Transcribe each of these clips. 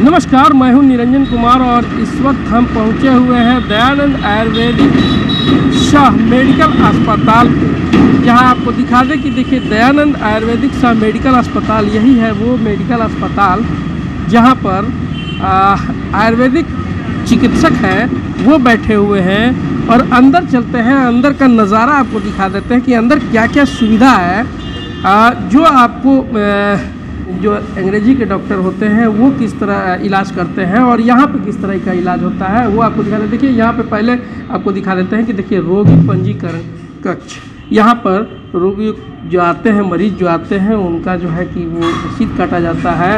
नमस्कार, मैं हूं निरंजन कुमार और इस वक्त हम पहुंचे हुए हैं दयानंद आयुर्वेदिक शाह मेडिकल अस्पताल पे। जहां आपको दिखा दें कि देखिए दयानंद आयुर्वेदिक शाह मेडिकल अस्पताल यही है वो मेडिकल अस्पताल जहां पर आयुर्वेदिक चिकित्सक हैं वो बैठे हुए हैं। और अंदर चलते हैं, अंदर का नज़ारा आपको दिखा देते हैं कि अंदर क्या क्या सुविधा है। जो आपको जो अंग्रेजी के डॉक्टर होते हैं वो किस तरह इलाज करते हैं और यहाँ पे किस तरह का इलाज होता है वो आपको दिखा देते हैं। देखिए यहाँ पे पहले आपको दिखा देते हैं कि देखिए रोगी पंजीकरण कक्ष। यहाँ पर रोगी जो आते हैं, मरीज जो आते हैं, उनका जो है कि वो रसीद काटा जाता है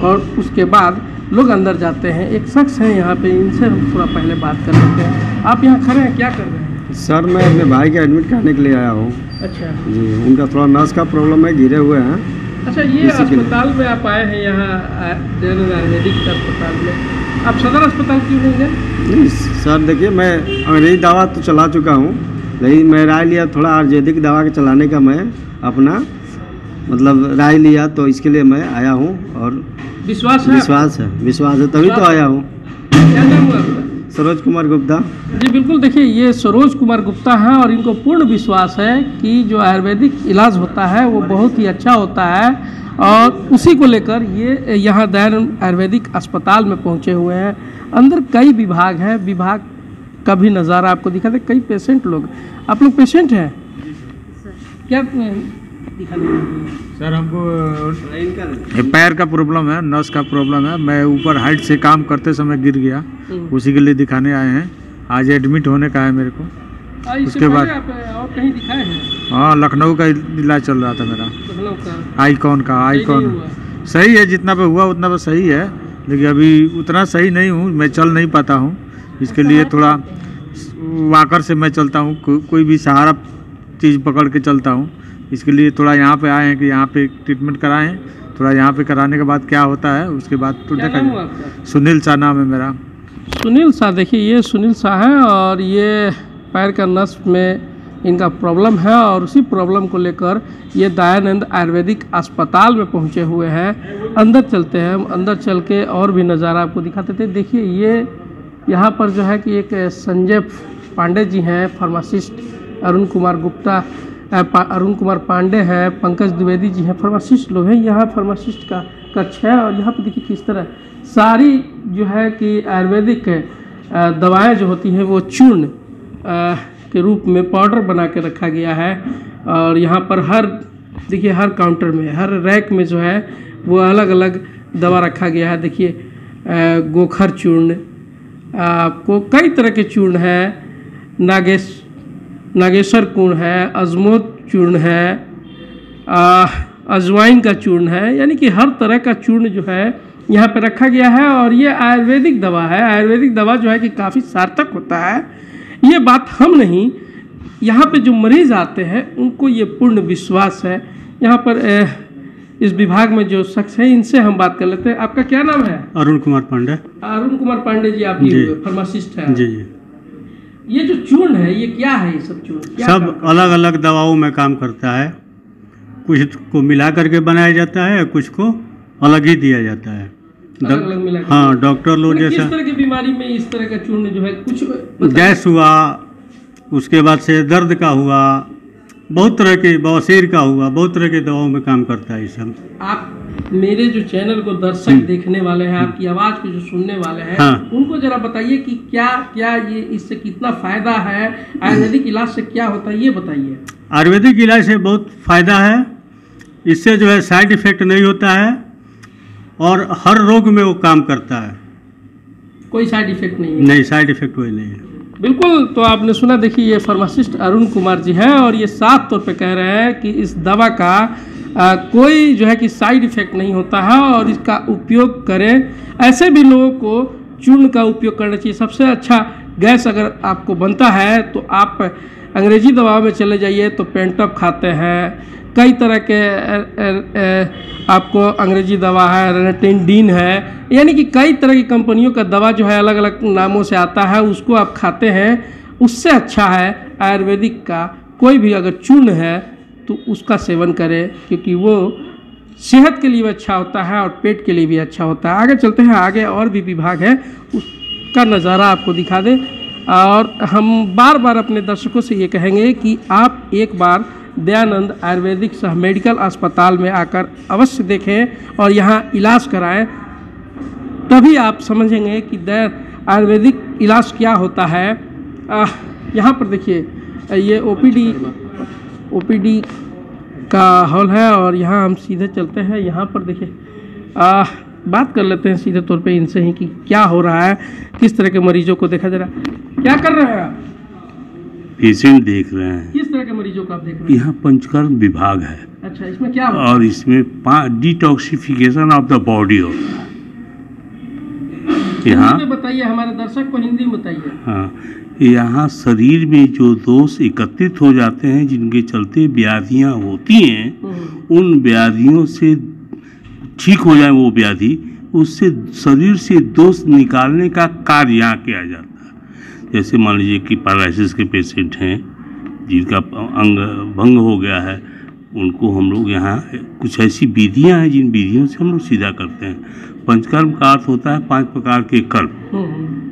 और उसके बाद लोग अंदर जाते हैं। एक शख्स है यहाँ पे, इनसे हम थोड़ा पहले बात कर लेते हैं। आप यहाँ खड़े हैं, क्या कर रहे हैं? सर मैं अपने भाई के एडमिट कराने के लिए आया हूँ। अच्छा जी, उनका थोड़ा नस का प्रॉब्लम है, गिरे हुए हैं। अच्छा, ये अस्पताल में आप आए हैं यहाँ दयानंद आयुर्वेदिक अस्पताल में, आप सदर अस्पताल क्यों नहीं गए? नहीं सर, देखिए मैं अंग्रेजी दवा तो चला चुका हूँ, लेकिन मैं राय लिया थोड़ा आयुर्वेदिक दवा के चलाने का मैं अपना मतलब राय लिया, तो इसके लिए मैं आया हूँ। और विश्वास है तभी तो आया हूँ। क्या नाम हुआ आपका? सरोज कुमार गुप्ता जी बिल्कुल, देखिए ये सरोज कुमार गुप्ता हैं और इनको पूर्ण विश्वास है कि जो आयुर्वेदिक इलाज होता है वो बहुत ही अच्छा होता है और उसी को लेकर ये यहाँ दयानंद आयुर्वेदिक अस्पताल में पहुँचे हुए हैं। अंदर कई विभाग हैं, विभाग का भी नज़ारा आपको दिखा दे। कई पेशेंट लोग, आप लोग पेशेंट हैं क्या? सर हमको पैर का प्रॉब्लम है, नस का प्रॉब्लम है। मैं ऊपर हाइट से काम करते समय गिर गया, उसी के लिए दिखाने आए हैं। आज एडमिट होने का है मेरे को। उसके बाद और कहीं दिखाए हैं? हाँ, लखनऊ का इलाज चल रहा था मेरा, लखनऊ का। आईकॉन सही है, जितना पे हुआ उतना पे सही है, लेकिन अभी उतना सही नहीं हूँ, मैं चल नहीं पाता हूँ। इसके लिए थोड़ा वाकर से मैं चलता हूँ, कोई भी सहारा चीज़ पकड़ के चलता हूँ। इसके लिए थोड़ा यहाँ पे आए हैं कि यहाँ पे ट्रीटमेंट कराएं। थोड़ा यहाँ पे कराने के बाद क्या होता है उसके बाद तो देखा जाए। सुनील शाह नाम है मेरा। सुनील शाह, देखिए ये सुनील शाह हैं और ये पैर का नस में इनका प्रॉब्लम है और उसी प्रॉब्लम को लेकर ये दयानंद आयुर्वेदिक अस्पताल में पहुँचे हुए हैं। अंदर चलते हैं, हम अंदर चल के और भी नज़ारा आपको दिखाते थे। देखिए ये यहाँ पर जो है कि एक संजय पांडे जी हैं फार्मासिस्ट, अरुण कुमार पांडे हैं, पंकज द्विवेदी जी हैं, फार्मासिस्ट लोग हैं। यहाँ फार्मासिस्ट का कक्ष है और यहाँ पे देखिए किस तरह सारी जो है कि आयुर्वेदिक दवाएं जो होती हैं वो चूर्ण के रूप में पाउडर बना के रखा गया है। और यहाँ पर देखिए हर काउंटर में, हर रैक में जो है वो अलग अलग दवा रखा गया है। देखिए गोखर चूर्ण, आपको कई तरह के चूर्ण हैं, नागेश्वर चूर्ण है, अजमोद चूर्ण है, अजवाइन का चूर्ण है, यानी कि हर तरह का चूर्ण जो है यहाँ पे रखा गया है। और ये आयुर्वेदिक दवा है। आयुर्वेदिक दवा जो है कि काफ़ी सार्थक होता है, ये बात हम नहीं, यहाँ पे जो मरीज़ आते हैं उनको ये पूर्ण विश्वास है। यहाँ पर इस विभाग में जो शख्स है इनसे हम बात कर लेते हैं। आपका क्या नाम है? अरुण कुमार पांडे। अरुण कुमार पांडे जी, आप फार्मासिस्ट हैं? जी। ये जो चूर्ण है ये क्या है? ये सब चूर्ण सब अलग अलग दवाओं में काम करता है। कुछ को मिला करके बनाया जाता है, कुछ को अलग ही दिया जाता है। अलग मिला। हाँ, डॉक्टर लोग जैसा किस तरह की बीमारी में इस तरह का चूर्ण जो है कुछ गैस हुआ, उसके बाद से दर्द का हुआ, बहुत तरह के बवासीर का हुआ, बहुत तरह के दवाओं में काम करता है ये सब। आप मेरे जो चैनल को दर्शक देखने वाले हैं, आपकी आवाज़ को जो सुनने वाले हैं, हाँ। उनको जरा बताइए कि क्या क्या ये इससे कितना फ़ायदा है, आयुर्वेदिक इलाज से क्या होता है, ये बताइए। आयुर्वेदिक इलाज से बहुत फ़ायदा है। इससे जो है साइड इफ़ेक्ट नहीं होता है और हर रोग में वो काम करता है। कोई साइड इफेक्ट नहीं है? नहीं, साइड इफ़ेक्ट कोई नहीं है। बिल्कुल, तो आपने सुना। देखिए ये फार्मासिस्ट अरुण कुमार जी हैं और ये साफ तौर पे कह रहे हैं कि इस दवा का कोई जो है कि साइड इफ़ेक्ट नहीं होता है और इसका उपयोग करें। ऐसे भी लोगों को चूर्ण का उपयोग करना चाहिए। सबसे अच्छा गैस अगर आपको बनता है तो आप अंग्रेजी दवाओं में चले जाइए तो पेंटॉप खाते हैं, कई तरह के आपको अंग्रेजी दवा है, रेनाटिनडीन है, यानी कि कई तरह की कंपनियों का दवा जो है अलग अलग नामों से आता है, उसको आप खाते हैं। उससे अच्छा है आयुर्वेदिक का कोई भी अगर चूर्ण है तो उसका सेवन करें, क्योंकि वो सेहत के लिए भी अच्छा होता है और पेट के लिए भी अच्छा होता है। आगे चलते हैं, आगे और भी विभाग है, उसका नज़ारा आपको दिखा दें। और हम बार बार अपने दर्शकों से ये कहेंगे कि आप एक बार दयानंद आयुर्वेदिक सह मेडिकल अस्पताल में आकर अवश्य देखें और यहाँ इलाज कराएं, तभी आप समझेंगे कि आयुर्वेदिक इलाज क्या होता है। यहाँ पर देखिए, ये ओपीडी का हॉल है और यहाँ हम सीधे चलते हैं। यहाँ पर देखिए, बात कर लेते हैं सीधे तौर पे इनसे ही कि क्या हो रहा है, किस तरह के मरीजों को देखा जा रहा है। क्या कर रहे हैं आप? पेशेंट देख रहे हैं। किस तरह के मरीजों को आप देख रहे हैं? यहाँ पंचकर्म विभाग है। अच्छा, इसमें क्या होता है? और इसमें डिटॉक्सिफिकेशन ऑफ द बॉडी होता है। यहाँ हिंदी में बताइए, हमारे दर्शक को हिंदी में बताइए। हाँ, यहाँ शरीर में जो दोष एकत्रित हो जाते हैं, जिनके चलते व्याधियाँ होती हैं, उन व्याधियों से ठीक हो जाए वो व्याधि, उससे शरीर से दोष निकालने का कार्य यहाँ किया जाता है। जैसे मान लीजिए कि पैरालिसिस के पेशेंट हैं, जिनका अंग भंग हो गया है, उनको हम लोग यहाँ कुछ ऐसी विधियाँ हैं जिन विधियों से हम लोग सीधा करते हैं। पंचकर्म का अर्थ होता है 5 प्रकार के कर्म,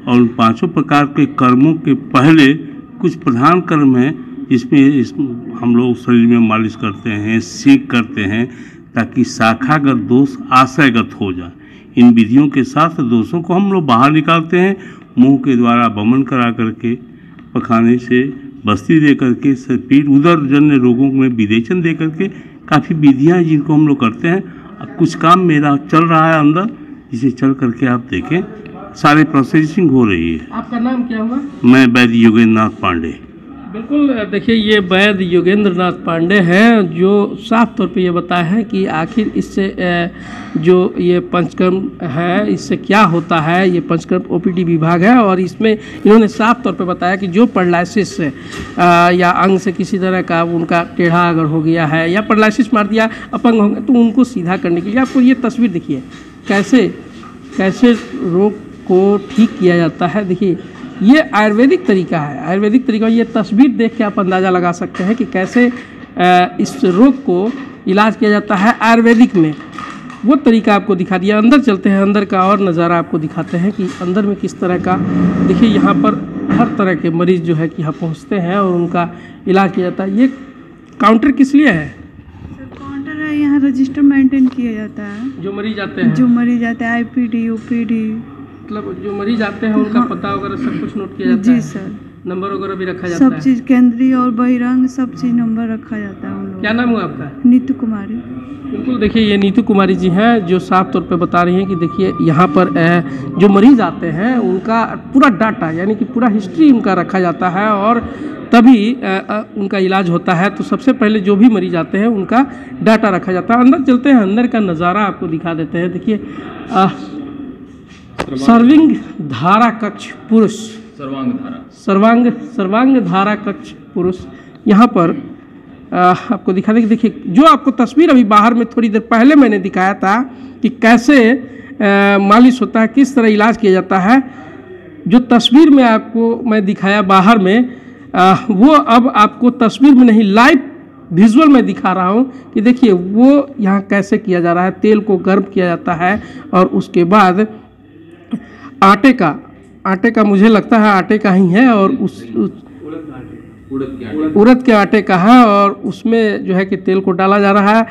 और उन 5 प्रकार के कर्मों के पहले कुछ प्रधान कर्म हैं, जिसमें हम लोग शरीर में मालिश करते हैं, सेक करते हैं, ताकि शाखागत दोष आशयगत हो जाए। इन विधियों के साथ दोषों को हम लोग बाहर निकालते हैं, मुंह के द्वारा वमन करा करके, पखाने से बस्ती दे करके, पेट उदर जन्य रोगों में विदेचन दे करके, काफ़ी विधियाँ जिनको हम लोग करते हैं। कुछ काम मेरा चल रहा है अंदर, जिसे चल करके आप देखें, सारे प्रोसेसिंग हो रही है। आपका नाम क्या हुआ? मैं वैद्य योगेंद्र नाथ पांडे। बिल्कुल, देखिए ये वैद्य योगेंद्र नाथ पांडे हैं, जो साफ तौर पे ये बताया है कि आखिर इससे जो ये पंचकर्म है, इससे क्या होता है। ये पंचकर्म ओपीडी विभाग है और इसमें इन्होंने साफ तौर पे बताया कि जो पैरालिसिस से या अंग से किसी तरह का उनका टेढ़ा अगर हो गया है या पैरालिसिस मार दिया, अपंग होंगे, तो उनको सीधा करने के लिए आपको ये तस्वीर देखिए, कैसे रोग को ठीक किया जाता है। देखिए, ये आयुर्वेदिक तरीका है, आयुर्वेदिक तरीका। ये तस्वीर देख के आप अंदाज़ा लगा सकते हैं कि कैसे इस रोग को इलाज किया जाता है आयुर्वेदिक में। वो तरीका आपको दिखा दिया। अंदर चलते हैं, अंदर का और नज़ारा आपको दिखाते हैं कि अंदर में किस तरह का। देखिए, यहाँ पर हर तरह के मरीज़ जो है कि यहाँ पहुँचते हैं और उनका इलाज किया जाता है। ये काउंटर किस लिए है? काउंटर है, यहाँ रजिस्टर मेंटेन किया जाता है। जो मरीज आते हैं, आईपीडी, ओपीडी, मतलब जो मरीज आते हैं उनका पता वगैरह सब कुछ नोट किया जाता जी है। सर, नंबर वगैरह भी रखा जाता सब है। चीज़ केंद्रीय और बहिरंग सब चीज़ नंबर रखा जाता है उन लोगों। क्या नाम हुआ आपका? नीतू कुमारी। बिल्कुल, देखिए ये नीतू कुमारी जी हैं, जो साफ तौर पे बता रही हैं कि देखिए यहाँ पर जो मरीज आते हैं उनका पूरा डाटा, यानी कि पूरा हिस्ट्री उनका रखा जाता है और तभी उनका इलाज होता है। तो सबसे पहले जो भी मरीज आते हैं उनका डाटा रखा जाता है। अंदर चलते हैं, अंदर का नज़ारा आपको दिखा देते हैं। देखिए, सर्वांग धारा कक्ष पुरुष, सर्वांग धारा कक्ष पुरुष, यहाँ पर आपको दिखा दें कि देखिए, जो आपको तस्वीर अभी बाहर में थोड़ी देर पहले मैंने दिखाया था कि कैसे मालिश होता है, किस तरह इलाज किया जाता है, जो तस्वीर में आपको मैं दिखाया बाहर में, वो अब आपको तस्वीर में नहीं, लाइव विजुअल में दिखा रहा हूँ कि देखिए वो यहाँ कैसे किया जा रहा है। तेल को गर्म किया जाता है और उसके बाद आटे का मुझे लगता है आटे का ही है, और उड़द के आटे का है, और उसमें जो है कि तेल को डाला जा रहा है।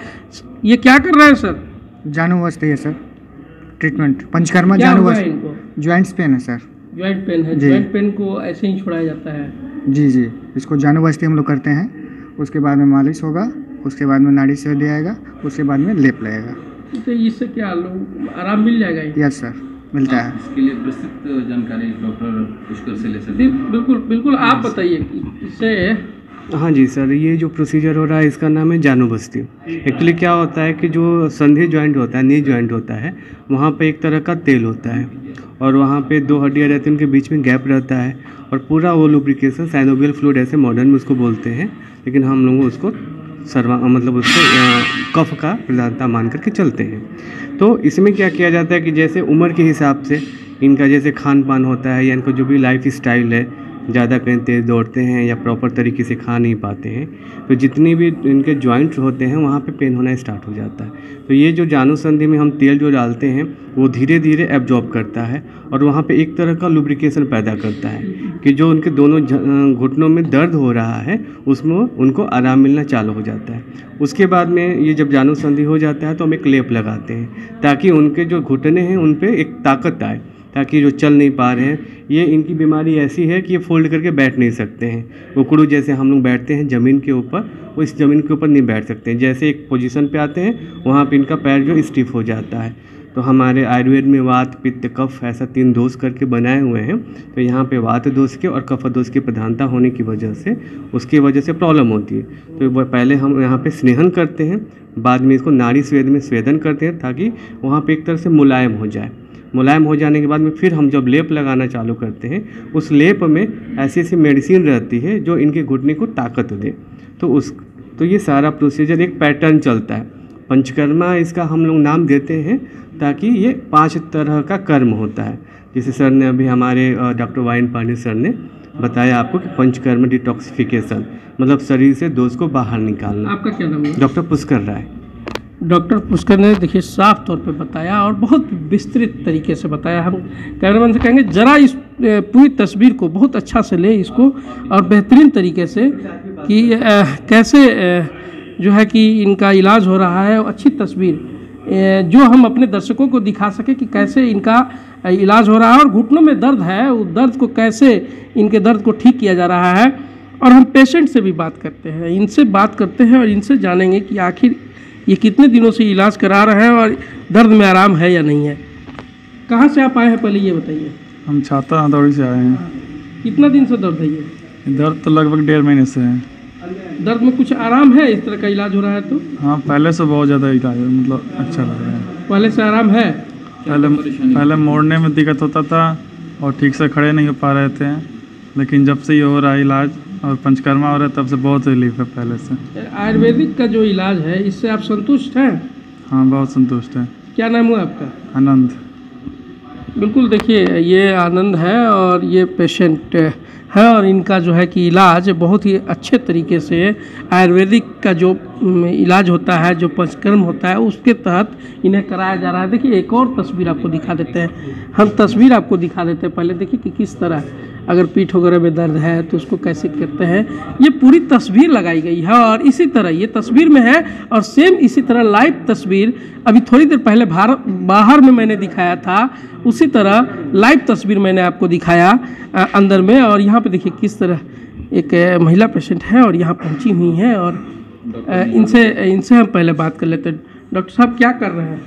ये क्या कर रहे हैं सर? जानुवस्ती है सर, ट्रीटमेंट पंचकर्मा जानुवस्ती। जॉइंट्स पेन है सर। जॉइंट पेन है, जॉइंट पेन को ऐसे ही छुड़ाया जाता है। जी, इसको जानुवस्ती हम लोग करते हैं। उसके बाद में मालिश होगा, उसके बाद में नाड़ी से दे आएगा, उसके बाद में लेप लगेगा। तो इससे क्या लोग आराम मिल जाएगा? यस सर, मिलता है। इसके लिए विस्तृत जानकारी डॉक्टर पुष्कर से ले सकते हैं। बिल्कुल आप बताइए इससे। हाँ जी सर, ये जो प्रोसीजर हो रहा है इसका नाम है जानुवस्ती। एक्चुअली क्या होता है कि जो संधि जॉइंट होता है, नी जॉइंट होता है, वहाँ पे एक तरह का तेल होता है और वहाँ पे 2 हड्डियाँ रहती हैं, उनके बीच में गैप रहता है और पूरा वो लुब्रिकेशन साइनोवियल फ्लूइड ऐसे मॉडर्न में उसको बोलते हैं, लेकिन हम लोग उसको मतलब उसको कफ का प्रधानता मान करके चलते हैं। तो इसमें क्या किया जाता है कि जैसे उम्र के हिसाब से इनका जैसे खान पान होता है या इनका जो भी लाइफ स्टाइल है, ज़्यादा कहीं तेज़ दौड़ते हैं या प्रॉपर तरीके से खा नहीं पाते हैं, तो जितनी भी इनके जॉइंट होते हैं वहाँ पे पेन होना स्टार्ट हो जाता है। तो ये जो जानुसंधि में हम तेल जो डालते हैं वो धीरे धीरे एब्जॉर्ब करता है और वहाँ पे एक तरह का लुब्रिकेशन पैदा करता है कि जो उनके दोनों घुटनों में दर्द हो रहा है उसमें उनको आराम मिलना चालू हो जाता है। उसके बाद में ये जब जानुसंधि हो जाता है तो हम एक लेप लगाते हैं ताकि उनके जो घुटने हैं उन पे एक ताकत आए, ताकि जो चल नहीं पा रहे हैं, ये इनकी बीमारी ऐसी है कि ये फोल्ड करके बैठ नहीं सकते हैं। उकड़ू जैसे हम लोग बैठते हैं ज़मीन के ऊपर, वो इस ज़मीन के ऊपर नहीं बैठ सकते हैं। जैसे एक पोजीशन पे आते हैं वहाँ पे इनका पैर जो स्टिफ हो जाता है। तो हमारे आयुर्वेद में वात पित्त कफ ऐसा 3 दोष करके बनाए हुए हैं। तो यहाँ पे वात दोष के और कफ दोष की प्रधानता होने की वजह से उसकी वजह से प्रॉब्लम होती है। तो वो पहले हम यहाँ पे स्नेहन करते हैं, बाद में इसको नाड़ी स्वेद में स्वेदन करते हैं ताकि वहाँ पे एक तरह से मुलायम हो जाए। मुलायम हो जाने के बाद में फिर हम जब लेप लगाना चालू करते हैं, उस लेप में ऐसी ऐसी मेडिसिन रहती है जो इनके घुटने को ताकत दे। तो ये सारा प्रोसीजर एक पैटर्न चलता है। पंचकर्मा इसका हम लोग नाम देते हैं ताकि ये 5 तरह का कर्म होता है। जैसे सर ने अभी हमारे डॉक्टर वाइन पांडे सर ने बताया आपको कि पंचकर्म डिटॉक्सिफिकेशन मतलब शरीर से दोष को बाहर निकालना। आपका क्या नाम है? डॉक्टर पुष्कर राय। डॉक्टर पुष्कर ने देखिए साफ तौर पे बताया और बहुत विस्तृत तरीके से बताया। हम कैमरामैन से कहेंगे ज़रा इस पूरी तस्वीर को बहुत अच्छा से ले इसको और बेहतरीन तरीके से कि कैसे जो है कि इनका इलाज हो रहा है। अच्छी तस्वीर जो हम अपने दर्शकों को दिखा सके कि कैसे इनका इलाज हो रहा है और घुटनों में दर्द है, उस दर्द को कैसे इनके दर्द को ठीक किया जा रहा है। और हम पेशेंट से भी बात करते हैं, इनसे बात करते हैं और इनसे जानेंगे कि आखिर ये कितने दिनों से इलाज करा रहे हैं और दर्द में आराम है या नहीं है। कहाँ से आप आए हैं पहले ये बताइए? हम छाता हथौड़ी से आए हैं। कितना दिन से दर्द है ये? दर्द तो लगभग 1.5 महीने से है। दर्द में कुछ आराम है? इस तरह का इलाज हो रहा है तो? हाँ, पहले से बहुत ज़्यादा इलाज है, मतलब अच्छा लग रहा है। पहले से आराम है? पहले मोड़ने में दिक्कत होता था और ठीक से खड़े नहीं हो पा रहे थे, लेकिन जब से ये हो रहा है इलाज और पंचकर्मा हो रहा है तब से बहुत रिलीफ है पहले से। आयुर्वेदिक का जो इलाज है इससे आप संतुष्ट हैं? हाँ, बहुत संतुष्ट हैं। क्या नाम हुआ आपका? आनंद। बिल्कुल, देखिए ये आनंद है और ये पेशेंट है और इनका जो है कि इलाज बहुत ही अच्छे तरीके से आयुर्वेदिक का जो इलाज होता है, जो पंचकर्म होता है, उसके तहत इन्हें कराया जा रहा है। देखिए एक और तस्वीर आपको दिखा देते हैं, हम तस्वीर आपको दिखा देते हैं। पहले देखिए कि किस तरह अगर पीठ वगैरह में दर्द है तो उसको कैसे करते हैं। ये पूरी तस्वीर लगाई गई है और इसी तरह ये तस्वीर में है और सेम इसी तरह लाइव तस्वीर अभी थोड़ी देर पहले बाहर में मैंने दिखाया था, उसी तरह लाइव तस्वीर मैंने आपको दिखाया अंदर में। और यहाँ पे देखिए किस तरह एक महिला पेशेंट है और यहाँ पहुँची हुई हैं और इनसे हम पहले बात कर लेते हैं। डॉक्टर साहब क्या कर रहे हैं?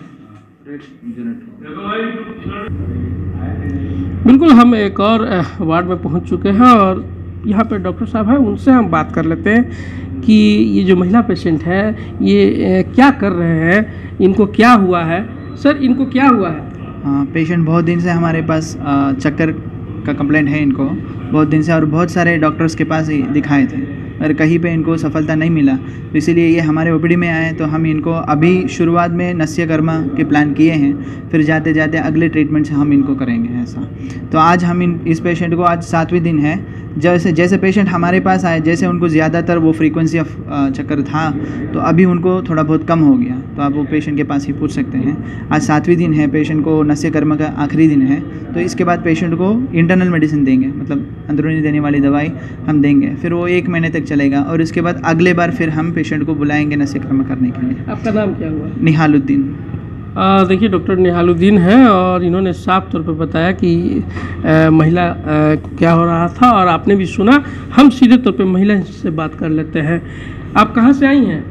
बिल्कुल, हम एक और वार्ड में पहुंच चुके हैं और यहाँ पे डॉक्टर साहब हैं, उनसे हम बात कर लेते हैं कि ये जो महिला पेशेंट है ये क्या कर रहे हैं, इनको क्या हुआ है। सर, इनको क्या हुआ है? हाँ, पेशेंट बहुत दिन से हमारे पास चक्कर का कंप्लेंट है इनको बहुत दिन से और बहुत सारे डॉक्टर्स के पास दिखाए थे और कहीं पे इनको सफलता नहीं मिला, तो इसीलिए ये हमारे ओपीडी में आए। तो हम इनको अभी शुरुआत में नस्यकर्मा के प्लान किए हैं, फिर जाते जाते अगले ट्रीटमेंट से हम इनको करेंगे ऐसा। तो आज हम इस पेशेंट को आज 7वें दिन है, जैसे पेशेंट हमारे पास आए, जैसे उनको ज़्यादातर वो फ्रीक्वेंसी ऑफ चक्कर था तो अभी उनको थोड़ा बहुत कम हो गया। तो आप वो पेशेंट के पास ही पूछ सकते हैं। आज 7वें दिन है, पेशेंट को नस्यकर्मा का आखिरी दिन है। तो इसके बाद पेशेंट को इंटरनल मेडिसिन देंगे, मतलब अंदरूनी देने वाली दवाई हम देंगे, फिर वो 1 महीने तक चलेगा और इसके बाद अगले बार फिर हम पेशेंट को बुलाएंगे नस्यकर्मा करने के लिए। आपका नाम क्या हुआ? निहालुद्दीन। देखिए डॉक्टर निहालुद्दीन है और इन्होंने साफ तौर पर बताया कि महिला को क्या हो रहा था और आपने भी सुना। हम सीधे तौर पे महिला से बात कर लेते हैं। आप कहाँ से आई हैं?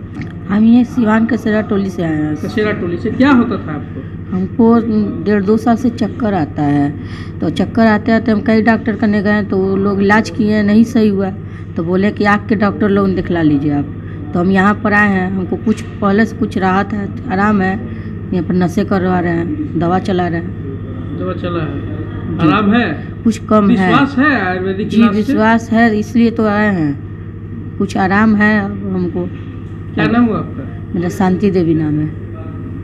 हम ये सिवान कसेरा टोली से आए हैं। कसेरा टोली से क्या होता था आपको? हमको 1.5-2 साल से चक्कर आता है। तो चक्कर आते आते हम कई डॉक्टर करने गए तो लोग इलाज किए, नहीं सही हुआ, तो बोले कि आँख के डॉक्टर लोग दिखला लीजिए आप। तो हम यहाँ पर आए हैं, हमको कुछ पहले से कुछ राहत है, आराम है। यहाँ पर नशे करवा रहे हैं, दवा चला रहे हैं। दवा चला है, आराम है, कुछ कम है। विश्वास है आयुर्वेदिक? जी विश्वास है, इसलिए तो आए हैं। कुछ आराम है हमको। क्या नाम हुआ आपका? मेरा शांति देवी नाम है।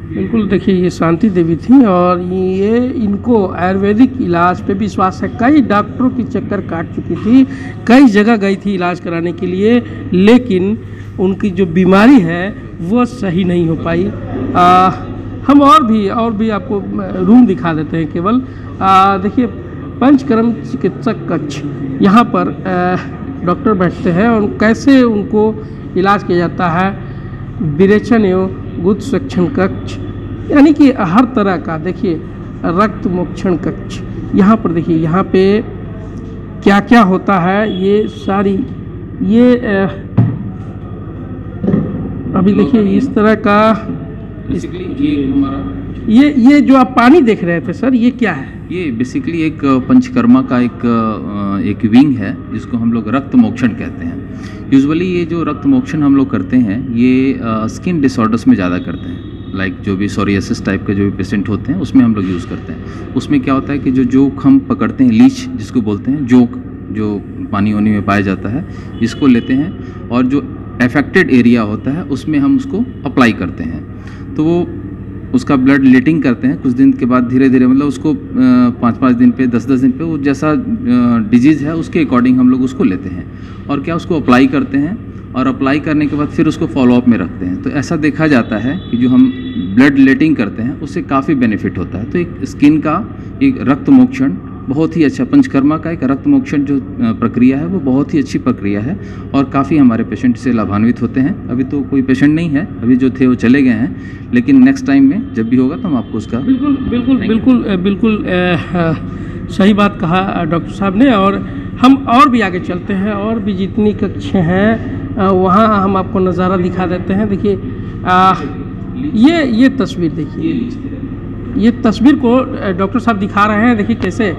बिल्कुल, देखिए ये शांति देवी थी और ये इनको आयुर्वेदिक इलाज पे विश्वास है। कई डॉक्टरों की चक्कर काट चुकी थी, कई जगह गई थी इलाज कराने के लिए, लेकिन उनकी जो बीमारी है वो सही नहीं हो पाई। हम और भी आपको रूम दिखा देते हैं केवल। देखिए पंचकर्म चिकित्सक कक्ष, यहाँ पर डॉक्टर बैठते हैं और कैसे उनको इलाज किया जाता है। विरेचन एवं गुद संरक्षण कक्ष, यानी कि हर तरह का, देखिए रक्त मोक्षण कक्ष, यहाँ पर देखिए यहाँ पे क्या क्या होता है, ये सारी अभी देखिए इस तरह का ये जो आप पानी देख रहे थे सर, ये क्या है? ये बेसिकली एक पंचकर्मा का एक विंग है जिसको हम लोग रक्त मोक्षण कहते हैं। यूजुअली ये जो रक्त मोक्षण हम लोग करते हैं ये स्किन डिसऑर्डर्स में ज़्यादा करते हैं। लाइक जो भी सोरियासिस टाइप के जो भी पेशेंट होते हैं उसमें हम लोग यूज़ करते हैं। उसमें क्या होता है कि जो जोक हम पकड़ते हैं, लीच जिसको बोलते हैं, जोक जो पानी वानी में पाया जाता है, इसको लेते हैं और जो अफेक्टेड एरिया होता है उसमें हम उसको अप्लाई करते हैं। तो वो उसका ब्लड लेटिंग करते हैं, कुछ दिन के बाद धीरे धीरे, मतलब उसको 5-5 दिन पे, 10-10 दिन पे, वो जैसा डिजीज़ है उसके अकॉर्डिंग हम लोग उसको लेते हैं और क्या उसको अप्लाई करते हैं और अप्लाई करने के बाद फिर उसको फॉलोअप में रखते हैं। तो ऐसा देखा जाता है कि जो हम ब्लड लेटिंग करते हैं उससे काफ़ी बेनिफिट होता है। तो एक स्किन का एक रक्त मोक्षण बहुत ही अच्छा, पंचकर्मा का एक रक्त मोक्षण जो प्रक्रिया है वो बहुत ही अच्छी प्रक्रिया है और काफ़ी हमारे पेशेंट से लाभान्वित होते हैं। अभी तो कोई पेशेंट नहीं है, अभी जो थे वो चले गए हैं, लेकिन नेक्स्ट टाइम में जब भी होगा तो हम आपको उसका बिल्कुल सही बात कहा डॉक्टर साहब ने। और हम और भी आगे चलते हैं, और भी जितनी कक्ष हैं वहाँ हम आपको नज़ारा दिखा देते हैं। देखिए ये तस्वीर देखिए, ये तस्वीर को डॉक्टर साहब दिखा रहे हैं। देखिए कैसे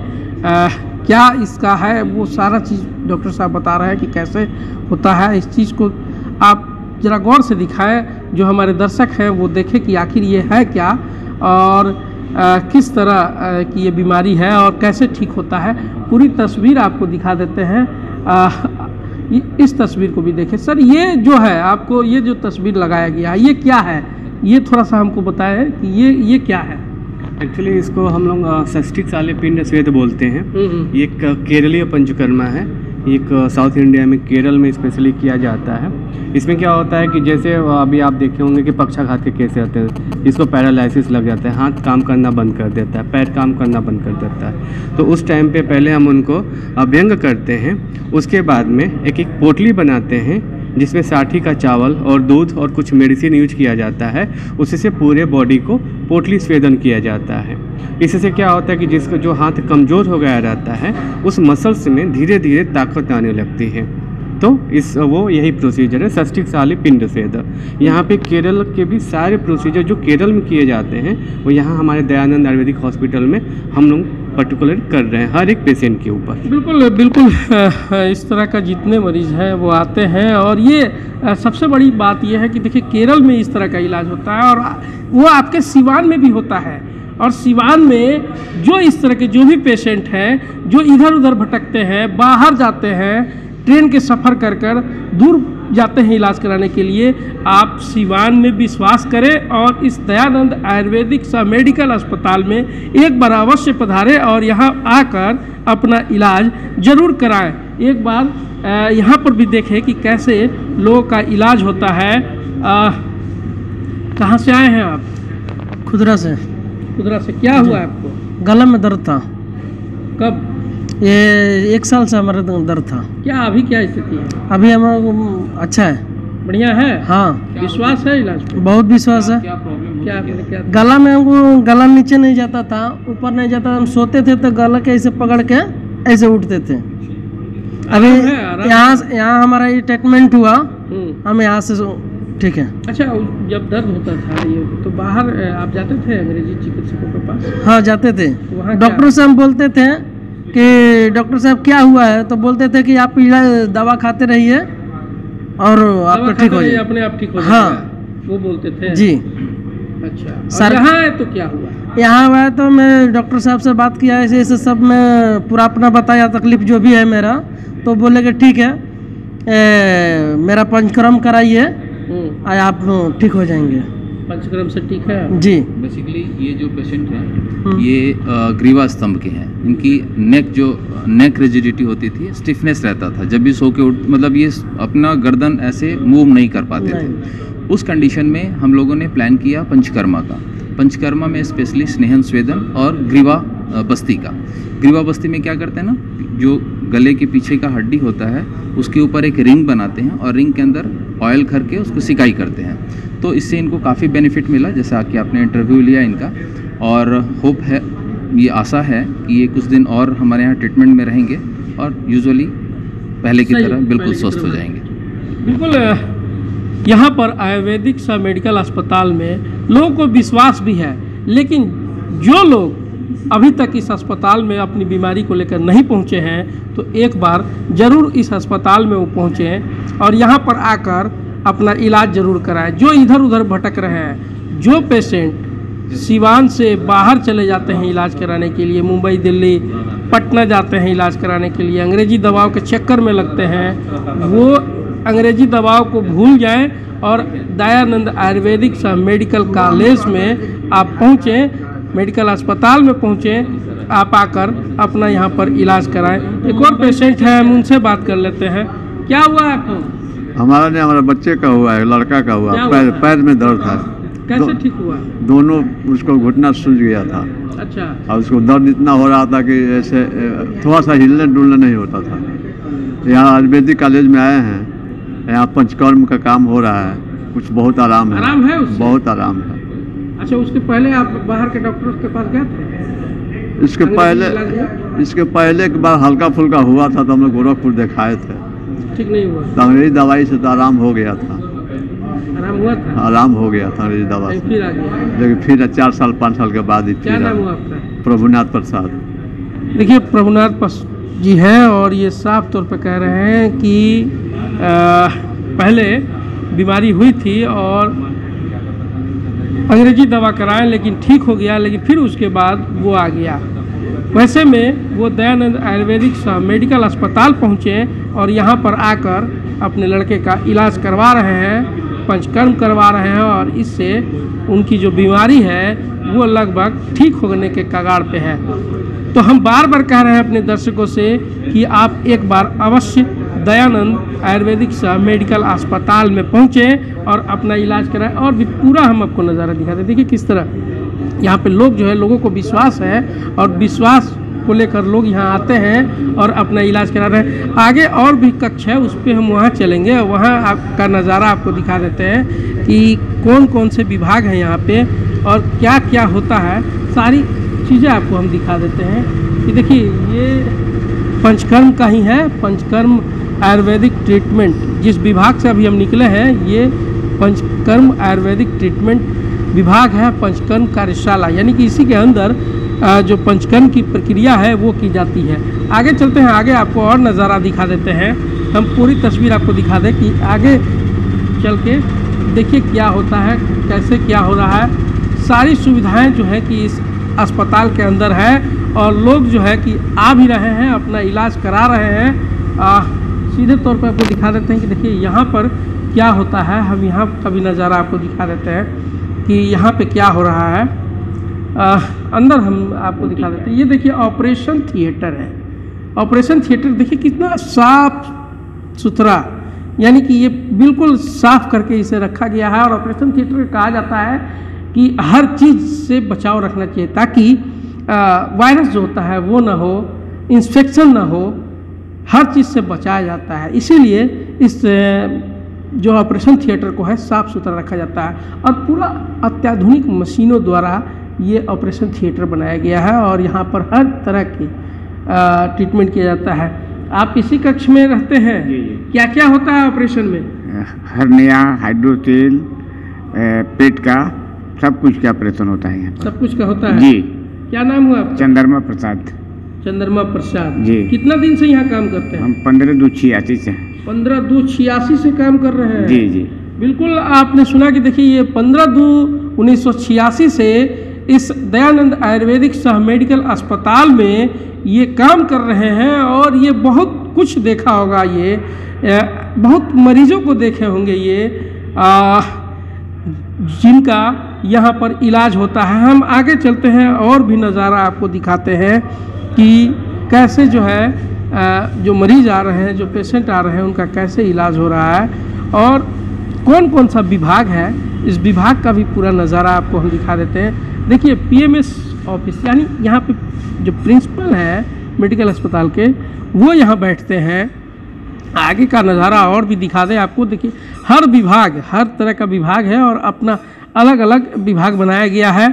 क्या इसका है, वो सारा चीज़ डॉक्टर साहब बता रहे हैं कि कैसे होता है। इस चीज़ को आप ज़रा गौर से दिखाएं, जो हमारे दर्शक हैं वो देखें कि आखिर ये है क्या और किस तरह की ये बीमारी है और कैसे ठीक होता है। पूरी तस्वीर आपको दिखा देते हैं। इस तस्वीर को भी देखें सर। ये जो है आपको, ये जो तस्वीर लगाया गया है ये क्या है, ये थोड़ा सा हमको बताएं कि ये क्या है। एक्चुअली इसको हम लोग षष्ठिक साले पिंड स्वेद बोलते हैं। ये एक केरलीय पंचकर्मा है, एक साउथ इंडिया में केरल में स्पेशली किया जाता है। इसमें क्या होता है कि जैसे अभी आप देखे होंगे कि पक्षाघात के केस आते हैं, इसको पैरालिसिस लग जाता है, हाथ काम करना बंद कर देता है, पैर काम करना बंद कर देता है। तो उस टाइम पे पहले हम उनको अभ्यंग करते हैं, उसके बाद में एक पोटली बनाते हैं जिसमें साठी का चावल और दूध और कुछ मेडिसिन यूज किया जाता है। उसी से पूरे बॉडी को पोटली स्वेदन किया जाता है। इससे क्या होता है कि जिसको जो हाथ कमज़ोर हो गया रहता है उस मसल्स में धीरे धीरे ताकत आने लगती है। तो वो यही प्रोसीजर है षष्ठिक साली पिंड स्वेद। यहाँ पे केरल के भी सारे प्रोसीजर जो केरल में किए जाते हैं वो यहाँ हमारे दयानंद आयुर्वेदिक हॉस्पिटल में हम लोग पर्टिकुलर कर रहे हैं हर एक पेशेंट के ऊपर। बिल्कुल इस तरह का जितने मरीज हैं वो आते हैं। और ये सबसे बड़ी बात ये है कि देखिए केरल में इस तरह का इलाज होता है और वो आपके सिवान में भी होता है। और सिवान में जो इस तरह के जो भी पेशेंट हैं जो इधर उधर भटकते हैं, बाहर जाते हैं, ट्रेन के सफ़र कर दूर जाते हैं इलाज कराने के लिए, आप सिवान में विश्वास करें और इस दयानंद आयुर्वेदिक सब मेडिकल अस्पताल में एक बार अवश्य पधारें और यहाँ आकर अपना इलाज जरूर कराएं। एक बार यहाँ पर भी देखें कि कैसे लोगों का इलाज होता है। कहाँ से आए हैं आप? खुदरा से। खुदरा से। क्या हुआ आपको? गला में दर्द था। कब? ये 1 साल से हमारा दर्द था। क्या अभी क्या स्थिति है? अभी हमारा अच्छा है, बढ़िया है। हाँ, विश्वास है इलाज पे? बहुत विश्वास है। क्या प्रॉब्लम? क्या गला में हमको, गला नीचे नहीं जाता था, ऊपर नहीं जाता। हम सोते थे तो गला के ऐसे पकड़ के ऐसे उठते थे। अभी यहाँ हमारा ये ट्रीटमेंट हुआ, हम यहाँ से ठीक है। अच्छा, जब दर्द होता था ये तो बाहर आप जाते थे अंग्रेजी चिकित्सकों के पास? हाँ जाते थे। तो डॉक्टर से हम बोलते थे कि डॉक्टर साहब क्या हुआ है, तो बोलते थे कि आप दवा खाते रहिए और आपको ठीक हो जाए, अपने आप ठीक हो जाए। हाँ वो बोलते थे जी। अच्छा, सर यहाँ है तो क्या हुआ? यहाँ हुआ तो मैं डॉक्टर साहब से बात किया, ऐसे ऐसे सब मैं पूरा अपना बताया तकलीफ जो भी है मेरा। तो बोले कि ठीक है, मेरा पंचकर्म कराइए, आप ठीक हो जाएंगे। पंचकर्म से ठीक है जी। बेसिकली ये जो पेशेंट हैं ये ग्रीवा स्तंभ के हैं। इनकी नेक रिजिडिटी होती थी, स्टिफनेस रहता था, जब भी सो के उठ मतलब ये अपना गर्दन ऐसे मूव नहीं कर पाते थे। उस कंडीशन में हम लोगों ने प्लान किया पंचकर्मा का। पंचकर्मा में स्पेशली स्नेहन स्वेदन और ग्रीवा बस्ती का। ग्रीवा बस्ती में क्या करते हैं ना, जो गले के पीछे का हड्डी होता है उसके ऊपर एक रिंग बनाते हैं और रिंग के अंदर ऑयल करके उसको सिकाई करते हैं। तो इससे इनको काफ़ी बेनिफिट मिला, जैसे आके आपने इंटरव्यू लिया इनका, और होप है, ये आशा है कि ये कुछ दिन और हमारे यहाँ ट्रीटमेंट में रहेंगे और यूजुअली पहले की तरह बिल्कुल स्वस्थ हो जाएंगे। बिल्कुल। यहाँ पर आयुर्वेदिक सा मेडिकल अस्पताल में लोगों को विश्वास भी है, लेकिन जो लोग अभी तक इस अस्पताल में अपनी बीमारी को लेकर नहीं पहुँचे हैं तो एक बार ज़रूर इस अस्पताल में वो पहुँचें और यहाँ पर आकर अपना इलाज ज़रूर कराएं। जो इधर उधर भटक रहे हैं, जो पेशेंट सिवान से बाहर चले जाते हैं इलाज कराने के लिए, मुंबई दिल्ली पटना जाते हैं इलाज कराने के लिए, अंग्रेजी दवाओं के चक्कर में लगते हैं, वो अंग्रेजी दवाओं को भूल जाएं और दयानंद आयुर्वेदिक सा मेडिकल कॉलेज में आप पहुँचें, मेडिकल अस्पताल में पहुँचें, आप आकर अपना यहाँ पर इलाज कराएं। एक और पेशेंट है, हम उनसे बात कर लेते हैं। क्या हुआ है आपको? हमारा नहीं, हमारे बच्चे का हुआ है, लड़का का हुआ, पैर में दर्द था। कैसे ठीक हुआ? दोनों, उसको घुटना सूज गया था। अच्छा। और उसको दर्द इतना हो रहा था कि ऐसे थोड़ा सा हिलने डुलने नहीं होता था। यहाँ आयुर्वेदिक कॉलेज में आए हैं, यहाँ पंचकर्म का काम हो रहा है, कुछ बहुत आराम है। आराम है उससे? बहुत आराम है। अच्छा, उसके पहले आप बाहर के डॉक्टर के पास गए थे? इसके पहले एक बार हल्का फुल्का हुआ था तो हम लोग गोरखपुर दिखाए थे, ठीक नहीं हुआ। तो अंग्रेजी दवाई से तो आराम हो गया था। आराम हुआ था? आराम हो गया था अंग्रेजी दवा से, फिर आ गया। लेकिन फिर 4 साल 5 साल के बाद ही फिर। क्या नाम हुआ आपका? प्रभुनाथ प्रसाद। देखिए, प्रभुनाथ जी हैं और ये साफ तौर पे कह रहे हैं कि पहले बीमारी हुई थी और अंग्रेजी दवा कराएं लेकिन ठीक हो गया, लेकिन फिर उसके बाद वो आ गया। वैसे में वो दयानंद आयुर्वेदिक मेडिकल अस्पताल पहुँचे और यहाँ पर आकर अपने लड़के का इलाज करवा रहे हैं, पंचकर्म करवा रहे हैं और इससे उनकी जो बीमारी है वो लगभग ठीक होने के कगार पे है। तो हम बार बार कह रहे हैं अपने दर्शकों से कि आप एक बार अवश्य दयानंद आयुर्वेदिक मेडिकल अस्पताल में पहुँचें और अपना इलाज कराएं। और भी पूरा हम आपको नज़ारा दिखाते हैं। देखिए किस तरह यहाँ पे लोग जो है, लोगों को विश्वास है और विश्वास को लेकर लोग यहाँ आते हैं और अपना इलाज करा रहे हैं। आगे और भी कक्ष है, उस पर हम वहाँ चलेंगे, वहाँ आपका नज़ारा आपको दिखा देते हैं कि कौन कौन से विभाग हैं यहाँ पे और क्या क्या होता है, सारी चीज़ें आपको हम दिखा देते हैं। कि देखिए ये पंचकर्म का ही है, पंचकर्म आयुर्वेदिक ट्रीटमेंट, जिस विभाग से अभी हम निकले हैं ये पंचकर्म आयुर्वेदिक ट्रीटमेंट विभाग है, पंचकर्म कार्यशाला, यानी कि इसी के अंदर जो पंचकर्म की प्रक्रिया है वो की जाती है। आगे चलते हैं, आगे आपको और नज़ारा दिखा देते हैं, हम पूरी तस्वीर आपको दिखा दें कि आगे चल के देखिए क्या होता है, कैसे क्या हो रहा है। सारी सुविधाएं जो है कि इस अस्पताल के अंदर है और लोग जो है कि आ भी रहे हैं, अपना इलाज करा रहे हैं। सीधे तौर पर आपको दिखा देते हैं कि देखिए यहाँ पर क्या होता है। हम यहाँ का भी नज़ारा आपको दिखा देते हैं कि यहाँ पे क्या हो रहा है। अंदर हम आपको दिखा देते हैं। ये देखिए ऑपरेशन थिएटर है। ऑपरेशन थिएटर देखिए कितना साफ सुथरा, यानी कि ये बिल्कुल साफ करके इसे रखा गया है। और ऑपरेशन थिएटर कहा जाता है कि हर चीज़ से बचाव रखना चाहिए ताकि वायरस जो होता है वो ना हो, इंफेक्शन ना हो, हर चीज़ से बचाया जाता है। इसीलिए इस जो ऑपरेशन थिएटर को है साफ़ सुथरा रखा जाता है और पूरा अत्याधुनिक मशीनों द्वारा ये ऑपरेशन थिएटर बनाया गया है और यहाँ पर हर तरह की ट्रीटमेंट किया जाता है। आप इसी कक्ष में रहते हैं? क्या क्या होता है ऑपरेशन में? हर्निया, हाइड्रोसील, पेट का सब कुछ का ऑपरेशन होता है यहाँ पर। सब कुछ का होता है जी। क्या नाम हुआ आपका? चंद्रमा प्रसाद। चंद्रमा प्रसाद जी। कितना दिन से यहाँ काम करते हैं? हम 15/2/86 से। 15/2/86 से काम कर रहे हैं? जी जी बिल्कुल। आपने सुना कि देखिए ये 15/2/1986 से इस दयानंद आयुर्वेदिक मेडिकल अस्पताल में ये काम कर रहे हैं और ये बहुत कुछ देखा होगा, ये बहुत मरीजों को देखे होंगे। ये जिनका यहाँ पर इलाज होता है। हम आगे चलते हैं और भी नज़ारा आपको दिखाते हैं कि कैसे जो है जो मरीज़ आ रहे हैं, जो पेशेंट आ रहे हैं, उनका कैसे इलाज हो रहा है और कौन कौन सा विभाग है, इस विभाग का भी पूरा नज़ारा आपको हम दिखा देते हैं। देखिए पीएमएस ऑफिस, यानी यहाँ पे जो प्रिंसिपल है मेडिकल अस्पताल के, वो यहाँ बैठते हैं। आगे का नज़ारा और भी दिखा दें आपको। देखिए हर विभाग, हर तरह का विभाग है और अपना अलग अलग विभाग बनाया गया है।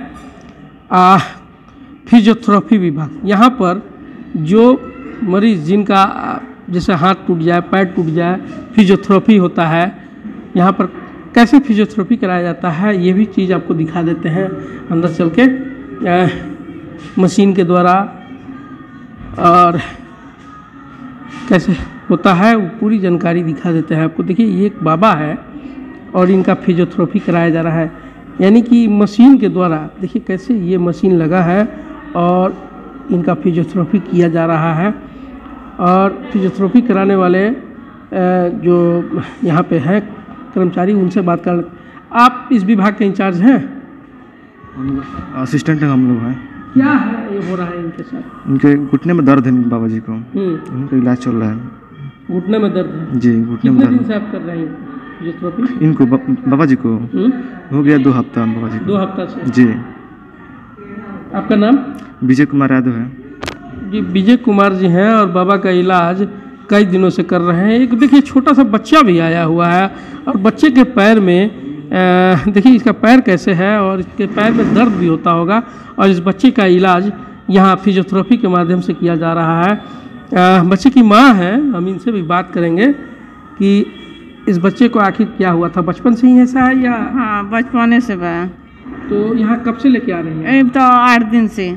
फिजियोथेरेपी विभाग, यहाँ पर जो मरीज़ जिनका जैसे हाथ टूट जाए, पैर टूट जाए, फिजियोथेरेपी होता है। यहाँ पर कैसे फिजियोथेरेपी कराया जाता है ये भी चीज़ आपको दिखा देते हैं अंदर चल के मशीन के द्वारा, और कैसे होता है वो पूरी जानकारी दिखा देते हैं आपको। देखिए ये एक बाबा है और इनका फिजियोथेरेपी कराया जा रहा है, यानी कि मशीन के द्वारा। देखिए कैसे ये मशीन लगा है और इनका फिजियोथेरेपी किया जा रहा है। और फिजियोथेरेपी कराने वाले जो यहाँ पे हैं कर्मचारी, उनसे बात कर। आप इस विभाग के इंचार्ज हैं? असिस्टेंट हैं हम लोग हैं। क्या है ये हो रहा है इनके साथ? उनके घुटने में दर्द है बाबा जी को, उनका इलाज चल रहा है। घुटने में दर्द है जी, घुटने में कितने दर्द। दिन से आप कर रहे हैं फिजियोथेरेपी? इनको बाबा जी को हो गया 2 हफ्ता। बाबा जी को 2 हफ्ता से? जी। आपका नाम? विजय कुमार यादव है जी। विजय कुमार जी हैं और बाबा का इलाज कई दिनों से कर रहे हैं। एक देखिए छोटा सा बच्चा भी आया हुआ है और बच्चे के पैर में देखिए इसका पैर कैसे है और इसके पैर में दर्द भी होता होगा, और इस बच्चे का इलाज यहाँ फिजियोथेरेपी के माध्यम से किया जा रहा है। बच्चे की माँ है, हम इनसे भी बात करेंगे कि इस बच्चे को आखिर क्या हुआ था, बचपन से ही ऐसा है या? हाँ बचपने से बा। तो यहाँ कब से लेके आ रही हैं? अब तो 8 दिन से।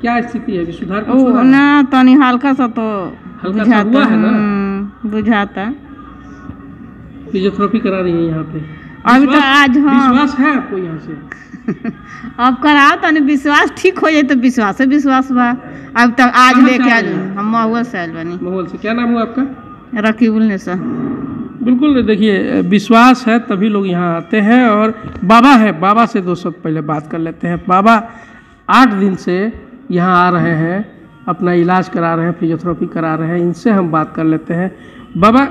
क्या स्थिति है, अभी सुधार कुछ हो रहा है? ना तनी हल्का सा तो हल्का सा हुआ है ना? बुझाता। फिजियोथेरेपी करा रही है यहाँ पे? अभी तो आज हाँ विश्वास है आपको यहाँ से? अब कराओ तनी विश्वास ठीक हो जाए तो विश्वास है, विश्वास बा। अब तक आज लेके आज हम महुआ से आयल बनी। महुआ से। क्या नाम हुआ आपका? रकीबुल निसा। बिल्कुल, देखिए विश्वास है तभी लोग यहाँ आते हैं। और बाबा है, बाबा से 2 शब्द पहले बात कर लेते हैं। बाबा 8 दिन से यहाँ आ रहे हैं, अपना इलाज करा रहे हैं, फिजियोथेरेपी करा रहे हैं। इनसे हम बात कर लेते हैं। बाबा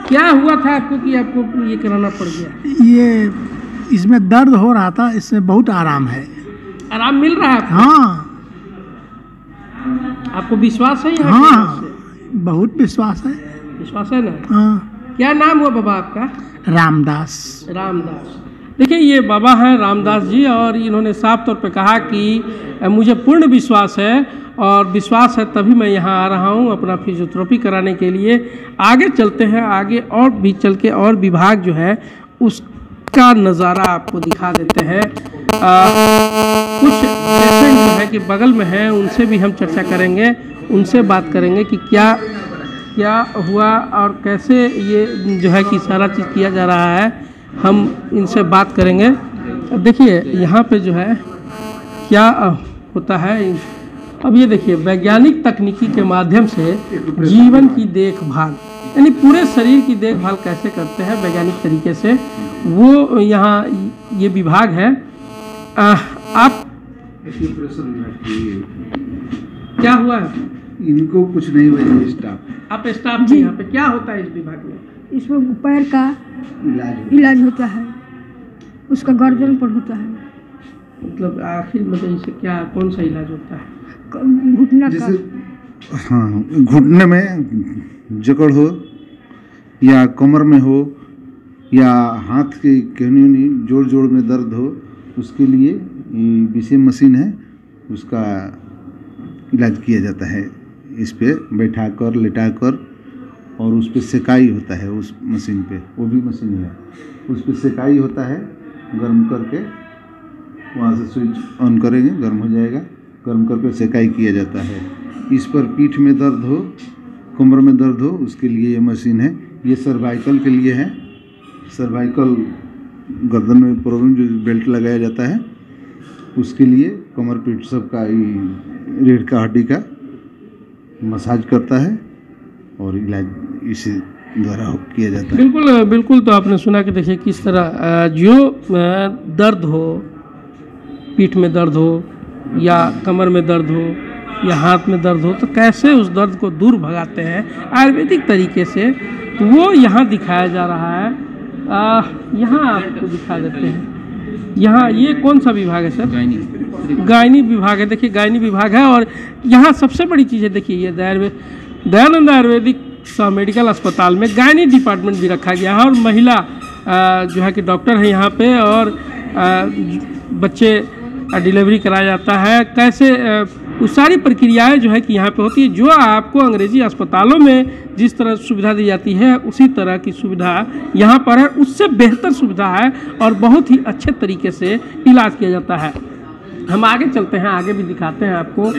क्या हुआ था आपको कि आपको ये कराना पड़ गया? ये इसमें दर्द हो रहा था, इसमें बहुत आराम है। आराम मिल रहा है आपको? हाँ। आपको विश्वास है यहाँ? हाँ, बहुत विश्वास है। विश्वास है ना? हाँ। क्या नाम हुआ बाबा आपका? रामदास। रामदास। देखिए ये बाबा हैं रामदास जी, और इन्होंने साफ तौर पे कहा कि मुझे पूर्ण विश्वास है और विश्वास है तभी मैं यहाँ आ रहा हूँ अपना फिजियोथेरेपी कराने के लिए। आगे चलते हैं, आगे और भी चल के और विभाग जो है उसका नज़ारा आपको दिखा देते हैं। कुछ पेशेंट जो है कि बगल में हैं, उनसे भी हम चर्चा करेंगे, उनसे बात करेंगे कि क्या क्या हुआ और कैसे ये जो है कि सारा चीज़ किया जा रहा है। हम इनसे बात करेंगे। देखिए यहाँ पे जो है क्या होता है। अब ये देखिए वैज्ञानिक तकनीकी के माध्यम से जीवन की देखभाल, यानी पूरे शरीर की देखभाल कैसे करते हैं वैज्ञानिक तरीके से, वो यहाँ ये विभाग है। आप क्या हुआ है? इनको कुछ नहीं हुआ। स्टाफ, आप स्टाफ जी यहाँ पे क्या होता है इस विभाग में? इसमें पैर का इलाज होता है, उसका गर्दन पर होता है। मतलब आखिर मतलब इसे क्या कौन सा इलाज होता है? घुटना का। हाँ, घुटने में जकड़ हो या कमर में हो या हाथ के कहनी जोड़ जोड़ में दर्द हो, उसके लिए विशेष मशीन है, उसका इलाज किया जाता है। इस पे बैठा कर लेटा कर, और उस पर सेकाई होता है उस मशीन पे, वो भी मशीन है, उस पर सेकाई होता है। गर्म करके वहाँ से स्विच ऑन करेंगे, गर्म हो जाएगा, गर्म करके सेकाई किया जाता है। इस पर पीठ में दर्द हो, कमर में दर्द हो, उसके लिए ये मशीन है। ये सर्वाइकल के लिए है, सर्वाइकल गर्दन में प्रॉब्लम जो बेल्ट लगाया जाता है उसके लिए, कमर पीठ सब का रीढ़ का हड्डी का मसाज करता है और इलाज इस द्वारा किया जाता है। बिल्कुल बिल्कुल। तो आपने सुना कि देखिए किस तरह जो दर्द हो, पीठ में दर्द हो या कमर में दर्द हो या हाथ में दर्द हो, तो कैसे उस दर्द को दूर भगाते हैं आयुर्वेदिक तरीके से, तो वो यहाँ दिखाया जा रहा है। यहाँ आपको दिखा देते हैं। यहाँ ये कौन सा विभाग है सर? गायनी विभाग है। देखिए गायनी विभाग है और यहाँ सबसे बड़ी चीज़ है, देखिए ये दयानंद आयुर्वेदिक मेडिकल अस्पताल में गायनी डिपार्टमेंट भी रखा गया है और महिला जो है कि डॉक्टर है यहाँ पे, और बच्चे डिलीवरी कराया जाता है। कैसे वो सारी प्रक्रियाएं जो है कि यहाँ पे होती है, जो आपको अंग्रेजी अस्पतालों में जिस तरह सुविधा दी जाती है उसी तरह की सुविधा यहाँ पर है, उससे बेहतर सुविधा है और बहुत ही अच्छे तरीके से इलाज किया जाता है। हम आगे चलते हैं, आगे भी दिखाते हैं आपको।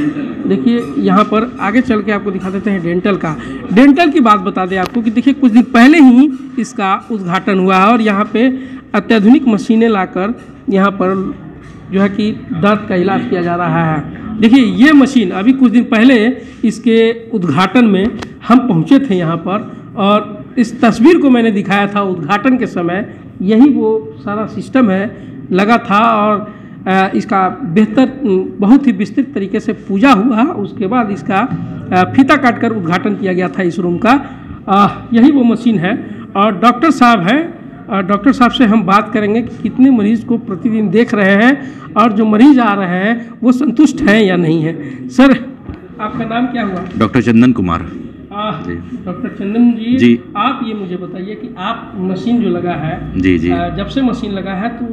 देखिए यहाँ पर आगे चल के आपको दिखा देते हैं डेंटल का। डेंटल की बात बता दें आपको कि देखिए कुछ दिन पहले ही इसका उद्घाटन हुआ है और यहाँ पे अत्याधुनिक मशीनें लाकर यहाँ पर जो है कि दर्द का इलाज किया जा रहा है। देखिए ये मशीन अभी कुछ दिन पहले इसके उद्घाटन में हम पहुँचे थे यहाँ पर, और इस तस्वीर को मैंने दिखाया था उद्घाटन के समय। यही वो सारा सिस्टम है लगा था और इसका बेहतर बहुत ही विस्तृत तरीके से पूजा हुआ। उसके बाद इसका फीता काटकर उद्घाटन किया गया था इस रूम का। यही वो मशीन है और डॉक्टर साहब हैं। डॉक्टर साहब से हम बात करेंगे कि कितने मरीज को प्रतिदिन देख रहे हैं और जो मरीज आ रहे हैं वो संतुष्ट हैं या नहीं है। सर आपका नाम क्या हुआ? डॉक्टर चंदन कुमार। डॉक्टर चंदन जी, आप ये मुझे बताइए कि आप मशीन जो लगा है, जी जब से मशीन लगा है तो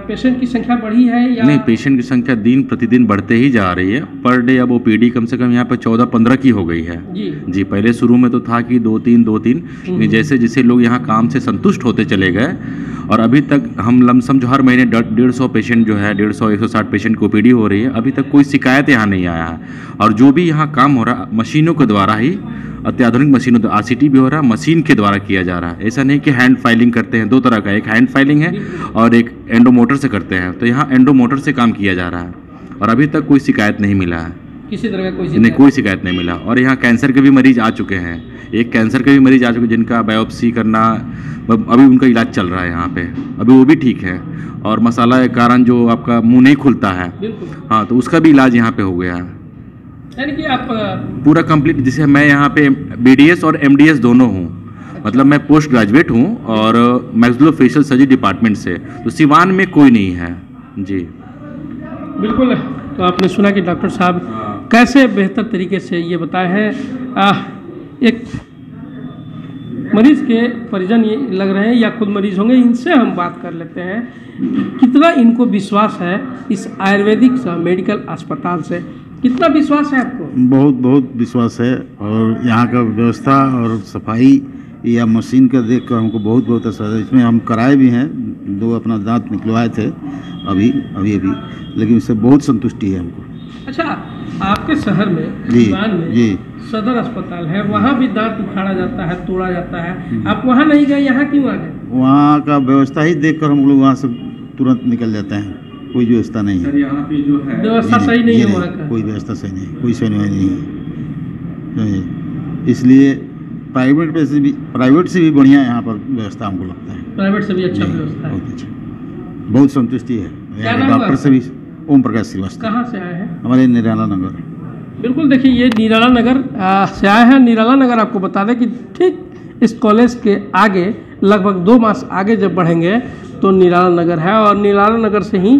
पेशेंट की संख्या बढ़ी है या नहीं? पेशेंट की संख्या दिन प्रतिदिन बढ़ते ही जा रही है। पर डे अब ओपीडी कम से कम यहाँ पे 14-15 की हो गई है। जी पहले शुरू में तो था कि 2-3 जैसे जैसे लोग यहाँ काम से संतुष्ट होते चले गए और अभी तक हम लमसम जो हर महीने 150 पेशेंट जो है 150-160 पेशेंट की ओपीडी हो रही है। अभी तक कोई शिकायत यहाँ नहीं आया है और जो भी यहाँ काम हो रहा है मशीनों के द्वारा ही, अत्याधुनिक मशीनों तो आरसीटी भी हो रहा है, मशीन के द्वारा किया जा रहा है। ऐसा नहीं कि हैंड फाइलिंग करते हैं, दो तरह का, एक हैंड फाइलिंग है और एक एंडोमोटर से करते हैं। तो यहाँ एंडोमोटर से काम किया जा रहा है और अभी तक कोई शिकायत नहीं मिला है, किसी तरह का कोई शिकायत नहीं मिला। और यहाँ कैंसर के भी मरीज आ चुके हैं, एक कैंसर के भी मरीज आ चुके हैं जिनका बायोप्सी करना, अभी उनका इलाज चल रहा है यहाँ पे, अभी वो भी ठीक है। और मसाला के कारण जो आपका मुँह नहीं खुलता है, हाँ, तो उसका भी इलाज यहाँ पे हो गया है। यानी कि आप पूरा कंप्लीट, जिसे मैं यहाँ पे बीडीएस और एमडीएस दोनों हूँ, मतलब मैं पोस्ट ग्रेजुएट हूँ और मैक्सिलोफेशियल सर्जरी डिपार्टमेंट से, तो सिवान में कोई नहीं है। जी बिल्कुल। तो आपने सुना कि डॉक्टर साहब कैसे बेहतर तरीके से ये बताया है। एक मरीज के परिजन ये लग रहे हैं या खुद मरीज होंगे, इनसे हम बात कर लेते हैं कितना इनको विश्वास है इस आयुर्वेदिक मेडिकल अस्पताल से। कितना विश्वास है आपको? बहुत विश्वास है और यहाँ का व्यवस्था और सफाई या मशीन का देख कर हमको बहुत अच्छा है। इसमें हम कराए भी हैं, 2 अपना दांत निकलवाए थे अभी, लेकिन इससे बहुत संतुष्टि है हमको। अच्छा, आपके शहर में सिवान में सदर अस्पताल है, वहाँ भी दांत उखाड़ा जाता है, तोड़ा जाता है, आप वहाँ नहीं गए, यहाँ क्यों आ गए? वहाँ का व्यवस्था ही देखकर हम लोग वहाँ से तुरंत निकल जाते हैं, कोई व्यवस्था नहीं है। सर यहाँ पे जो है व्यवस्था सही नहीं है वहाँ का, कोई व्यवस्था सही नहीं, कोई सुनवाई नहीं है। इसलिए प्राइवेट से भी बढ़िया यहाँ पर व्यवस्था हमको लगता है। प्राइवेट से भी अच्छा व्यवस्था है, बहुत संतुष्टि है। डॉक्टर से भी ओम प्रकाश श्रीवास्तव। कहाँ से आए हैं? हमारे निराला नगर। बिल्कुल, देखिए ये निराला नगर से आए हैं। निराला नगर आपको बता दें कि ठीक इस कॉलेज के आगे लगभग 2 मास आगे जब बढ़ेंगे तो निराला नगर है और निराला नगर से ही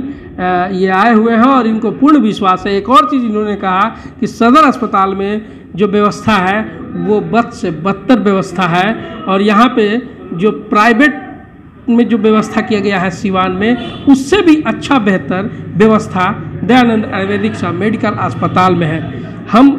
ये आए हुए हैं और इनको पूर्ण विश्वास है। एक और चीज़ इन्होंने कहा कि सदर अस्पताल में जो व्यवस्था है वो बद से बदतर व्यवस्था है और यहाँ पे जो प्राइवेट में जो व्यवस्था किया गया है सिवान में, उससे भी अच्छा बेहतर व्यवस्था दयानंद आयुर्वेदिक मेडिकल अस्पताल में है। हम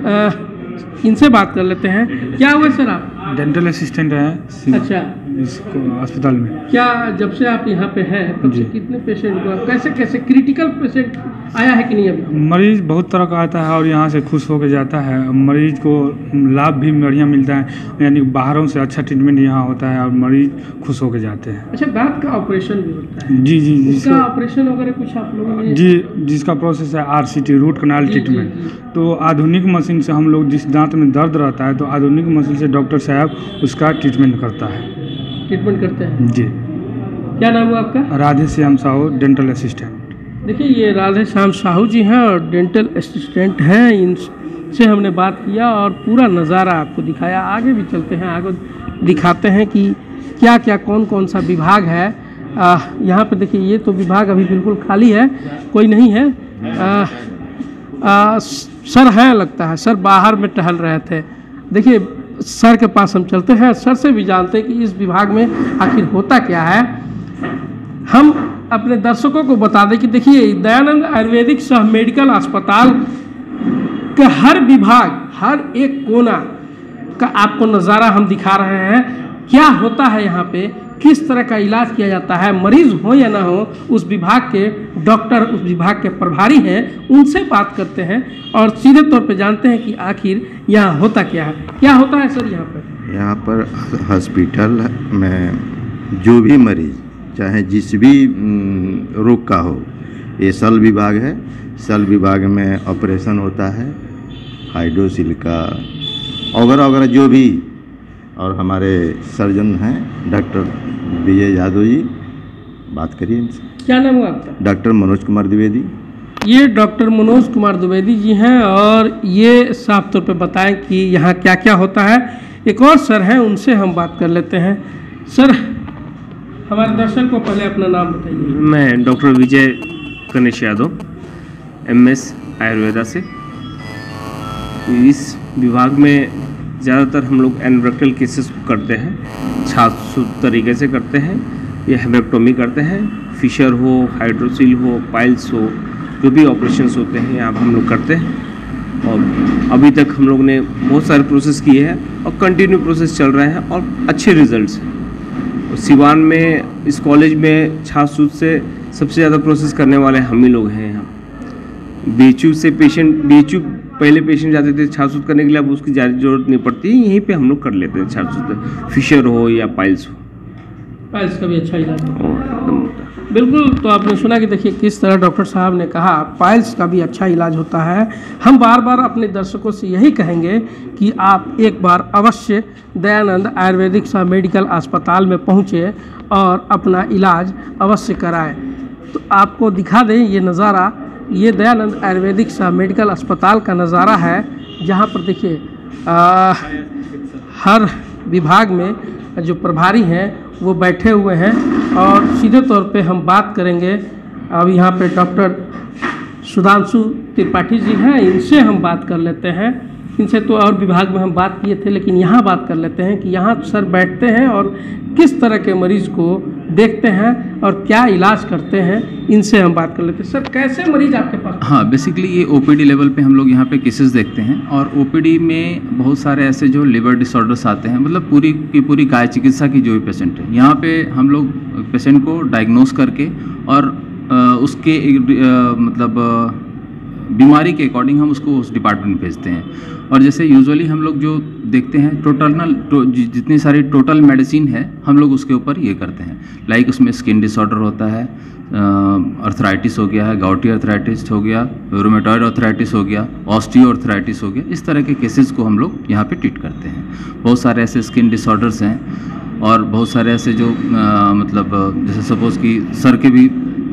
इनसे बात कर लेते हैं। क्या हुआ सर? आप डेंटल असिस्टेंट हैं। अच्छा, इस अस्पताल में। क्या जब से आप यहाँ पे हैं तब से कितने पेशेंट को कैसे कैसे क्रिटिकल पेशेंट आया है कि नहीं अभी? मरीज बहुत तरह का आता है और यहाँ से खुश होकर जाता है। मरीज को लाभ भी बढ़िया मिलता है, यानी बाहरों से अच्छा ट्रीटमेंट यहाँ होता है और मरीज खुश होकर जाते हैं। अच्छा, दांत का ऑपरेशन भी होता है? जी जी, जिसका ऑपरेशन वगैरह कुछ आप लोगों ने? जी, जिसका प्रोसेस है RCT, रूट कनाल ट्रीटमेंट। तो आधुनिक मशीन से हम लोग, जिस दांत में दर्द रहता है तो आधुनिक मशीन से डॉक्टर साहब उसका ट्रीटमेंट करता है। ट्रीटमेंट करते हैं जी। क्या नाम हुआ आपका? Radhe Shyam Sahu, dental assistant. देखिए, ये राधे श्याम साहू जी हैं और डेंटल असिस्टेंट हैं। इनसे हमने बात किया और पूरा नज़ारा आपको दिखाया। आगे भी चलते हैं, आगे दिखाते हैं कि क्या क्या कौन कौन सा विभाग है यहाँ पे। देखिए, ये तो विभाग अभी बिल्कुल खाली है, कोई नहीं है। सर है, लगता है सर बाहर में टहल रहे थे। देखिए, सर के पास हम चलते हैं, सर से भी जानते हैं कि इस विभाग में आखिर होता क्या है। हम अपने दर्शकों को बता दें कि देखिए, दयानंद आयुर्वेदिक सह मेडिकल अस्पताल का हर विभाग, हर एक कोना का आपको नज़ारा हम दिखा रहे हैं। क्या होता है यहाँ पे, किस तरह का इलाज किया जाता है, मरीज हो या ना हो, उस विभाग के डॉक्टर, उस विभाग के प्रभारी हैं, उनसे बात करते हैं और सीधे तौर पे जानते हैं कि आखिर यहाँ होता क्या है। क्या होता है सर यहाँ पर? यहाँ पर हॉस्पिटल में जो भी मरीज, चाहे जिस भी रोग का हो, ये सल विभाग है। सल विभाग में ऑपरेशन होता है, हाइड्रोसिल का वगैरह वगैरह जो भी। और हमारे सर्जन हैं डॉक्टर विजय यादव जी, बात करिए इनसे। क्या नाम हुआ आपका? डॉक्टर मनोज कुमार द्विवेदी। ये डॉक्टर मनोज कुमार द्विवेदी जी हैं और ये साफ तौर पे बताएं कि यहाँ क्या क्या होता है। एक और सर हैं, उनसे हम बात कर लेते हैं। सर, हमारे दर्शक को पहले अपना नाम बताइए। मैं डॉक्टर विजय गणेश यादव, MS आयुर्वेदा से। इस विभाग में ज़्यादातर हम लोग एनरेक्टल केसेस करते हैं, छाछ तरीके से करते हैं, या हेमेक्टोमी करते हैं, फिशर हो, हाइड्रोसिल हो, पाइल्स हो, जो भी ऑपरेशंस होते हैं यहाँ हम लोग करते हैं। और अभी तक हम लोग ने बहुत सारे प्रोसेस किए हैं और कंटिन्यू प्रोसेस चल रहे हैं और अच्छे रिजल्ट्स हैं। सिवान में इस कॉलेज में छाछ सूत से सबसे ज़्यादा प्रोसेस करने वाले हम ही लोग हैं यहाँ। BHU से BHU पहले पेशेंट जाते थे छाछ सूत करने के लिए, अब उसकी ज़्यादा जरूरत नहीं पड़ती, यहीं पे हम लोग कर लेते हैं छाछ सूत, फिशर हो या पाइल्स हो। पाइल्स का भी अच्छा इलाज है। बिल्कुल, तो आपने सुना कि देखिए किस तरह डॉक्टर साहब ने कहा पाइल्स का भी अच्छा इलाज होता है। हम बार बार अपने दर्शकों से यही कहेंगे कि आप एक बार अवश्य दयानंद आयुर्वेदिक सह मेडिकल अस्पताल में पहुँचे और अपना इलाज अवश्य कराएं। तो आपको दिखा दें ये नज़ारा, ये दयानंद आयुर्वेदिक सह मेडिकल अस्पताल का नज़ारा है, जहाँ पर देखिए हर विभाग में जो प्रभारी हैं वो बैठे हुए हैं और सीधे तौर पे हम बात करेंगे। अब यहाँ पे डॉक्टर सुधांशु त्रिपाठी जी हैं, इनसे हम बात कर लेते हैं। इनसे तो और विभाग में हम बात किए थे, लेकिन यहाँ बात कर लेते हैं कि यहाँ सर बैठते हैं और किस तरह के मरीज़ को देखते हैं और क्या इलाज करते हैं, इनसे हम बात कर लेते हैं। सर, कैसे मरीज़ आपके पास? हाँ, बेसिकली ये OPD लेवल पे हम लोग यहाँ पे केसेस देखते हैं और OPD में बहुत सारे ऐसे जो लिवर डिसऑर्डर्स आते हैं, मतलब पूरी की पूरी काय चिकित्सा की जो भी पेशेंट है, यहाँ पे हम लोग पेशेंट को डायग्नोस करके और उसके मतलब बीमारी के अकॉर्डिंग हम उसको उस डिपार्टमेंट भेजते हैं। और जैसे यूजुअली हम लोग जो देखते हैं जितनी सारी टोटल मेडिसिन है हम लोग उसके ऊपर ये करते हैं। लाइक उसमें स्किन डिसऑर्डर होता है, अर्थराइटिस हो गया है, गाउटी अर्थराइटिस हो गया, रूमेटॉइड अर्थराइटिस हो गया, ऑस्टियो अर्थराइटिस हो गया। इस तरह के केसेस को हम लोग यहाँ पे ट्रीट करते हैं। बहुत सारे ऐसे स्किन डिसऑर्डर्स हैं और बहुत सारे ऐसे जो मतलब जैसे सपोज़ कि सर के भी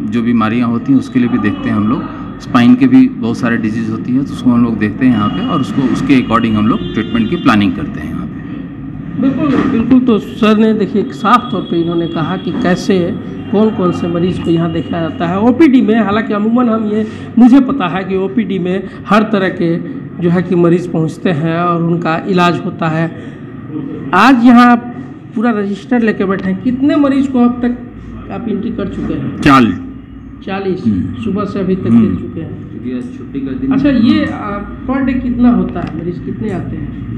जो बीमारियाँ होती हैं उसके लिए भी देखते हैं हम लोग। स्पाइन के भी बहुत सारे डिजीज़ होती है तो उसको हम लोग देखते हैं यहाँ पे और उसके अकॉर्डिंग हम लोग ट्रीटमेंट की प्लानिंग करते हैं यहाँ पे। बिल्कुल बिल्कुल। तो सर ने देखिए साफ तौर पे इन्होंने कहा कि कैसे कौन कौन से मरीज़ को यहाँ देखा जाता है OPD में। हालांकि अमूमन मुझे पता है कि OPD में हर तरह के जो है कि मरीज़ पहुँचते हैं और उनका इलाज होता है। आज यहाँ पूरा रजिस्टर लेके बैठे हैं, कितने मरीज़ को अब तक आप एंट्री कर चुके हैं? 40 सुबह से अभी तक दे चुके हैं। छुट्टी का दिन। अच्छा, ये पर डे कितना होता है, मरीज कितने आते हैं?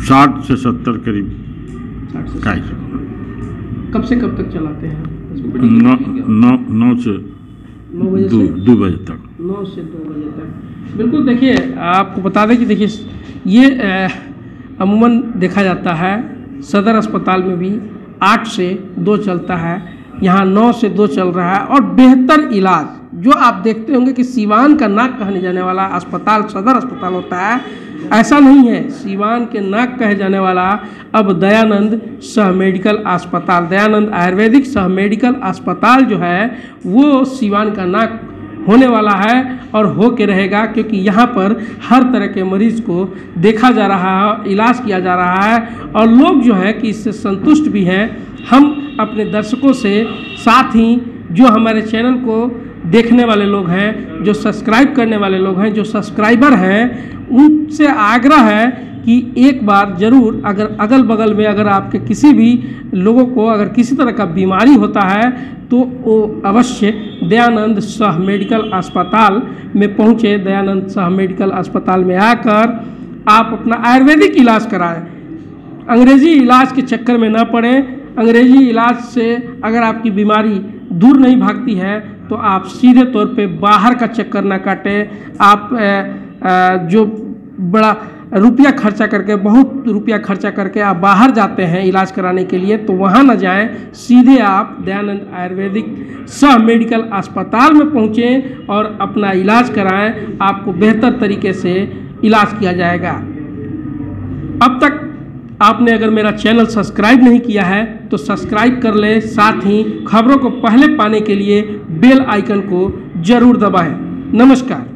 60 से 70 करीब। 60 से 70। कब से कब तक चलाते हैं? 9 से 2 बजे तक। 9 से 2 बजे तक। बिल्कुल, देखिए आपको बता दें कि देखिए ये अमूमन देखा जाता है सदर अस्पताल में भी 8 से 2 चलता है, यहाँ 9 से 2 चल रहा है। और बेहतर इलाज जो आप देखते होंगे कि सीवान का नाक कहने जाने वाला अस्पताल सदर अस्पताल होता है, ऐसा नहीं है। सीवान के नाक कहे जाने वाला अब दयानंद सह मेडिकल अस्पताल, दयानंद आयुर्वेदिक सह मेडिकल अस्पताल जो है वो सीवान का नाक होने वाला है और हो के रहेगा, क्योंकि यहाँ पर हर तरह के मरीज को देखा जा रहा है, इलाज किया जा रहा है और लोग जो है कि इससे संतुष्ट भी हैं। हम अपने दर्शकों से, साथ ही जो हमारे चैनल को देखने वाले लोग हैं, जो सब्सक्राइब करने वाले लोग हैं, जो सब्सक्राइबर हैं, उनसे आग्रह है कि एक बार ज़रूर अगर अगल बगल में अगर आपके किसी भी लोगों को अगर किसी तरह का बीमारी होता है तो वो अवश्य दयानंद सह मेडिकल अस्पताल में पहुँचे। दयानंद सह मेडिकल अस्पताल में आकर आप अपना आयुर्वेदिक इलाज कराएं, अंग्रेजी इलाज के चक्कर में ना पड़ें। अंग्रेजी इलाज से अगर आपकी बीमारी दूर नहीं भागती है तो आप सीधे तौर पे बाहर का चक्कर ना काटें। आप जो बड़ा रुपया खर्चा करके, बहुत रुपया खर्चा करके आप बाहर जाते हैं इलाज कराने के लिए, तो वहाँ ना जाएं, सीधे आप दयानंद आयुर्वेदिक सह मेडिकल अस्पताल में पहुँचें और अपना इलाज कराएं। आपको बेहतर तरीके से इलाज किया जाएगा। अब तक आपने अगर मेरा चैनल सब्सक्राइब नहीं किया है तो सब्सक्राइब कर लें, साथ ही खबरों को पहले पाने के लिए बेल आइकन को जरूर दबाएं। नमस्कार।